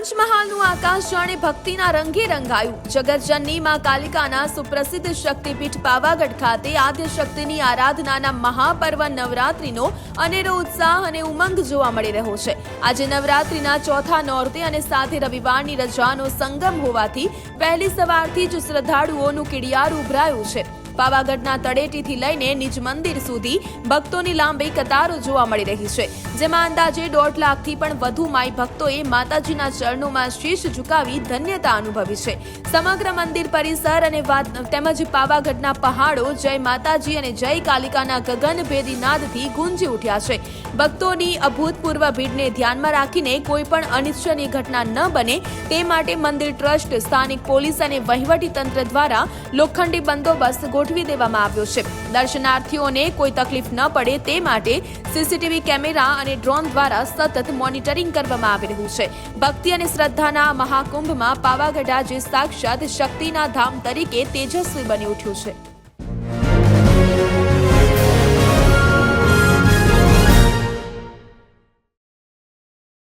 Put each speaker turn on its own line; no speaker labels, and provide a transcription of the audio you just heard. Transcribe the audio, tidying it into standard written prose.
પંચમહાલનું આકાશ જાણે ભક્તિના રંગે રંગાયું। જગતજનની માં કાલિકાના સુપ્રસિદ્ધ શક્તિપીઠ પાવાગઢ ખાતે આદ્ય શક્તિની આરાધનાના મહાપર્વ નવરાત્રીનો અનેરો ઉત્સાહ અને ઉમંગ જોવા મળી રહ્યો છે। આજે નવરાત્રીના ચોથા નોરતે અને સાથે રવિવારની રજાનો સંગમ હોવાથી પહેલી સવારથી જ શ્રદ્ધાળુઓનું કીડિયારું ઉભરાયું છે। પાવાગઢના તળેટીથી લઈને નિજ મંદિર સુધી ભક્તોની લાંબી કતારો જોવા મળી રહી છે, જેમાં અંદાજે 1.5 લાખથી પણ વધુ માઈ ભક્તોએ માતાજીના ચરણોમાં શીશ ઝુકાવી ધન્યતા અનુભવી છે। સમગ્ર મંદિર પરિસર અને તેમજ પાવાગઢના પહાડો જય માતાજી અને જય કાલિકાના ગગનભેદી નાદથી ગુંજી ઉઠ્યા છે। ભક્તોની અભૂતપૂર્વ ભીડને ધ્યાનમાં રાખીને કોઈ પણ અનિચ્છનીય ઘટના ન બને તે માટે મંદિર ટ્રસ્ટ, સ્થાનિક પોલીસ અને વહીવટી તંત્ર દ્વારા લોખંડી બંદોબસ્ત ગોઠવી દેવામાં આવ્યો છે। દર્શનાર્થીઓને કોઈ તકલીફ ન પડે તે માટે સીસીટીવી કેમેરા અને ડ્રોન દ્વારા સતત મોનિટરિંગ કરવામાં આવી રહ્યું છે। ભક્તિ અને શ્રદ્ધાના મહાકુંભમાં પાવાગઢ આજે સાક્ષાત શક્તિના ધામ તરીકે તેજસ્વી બની ઉઠ્યું છે।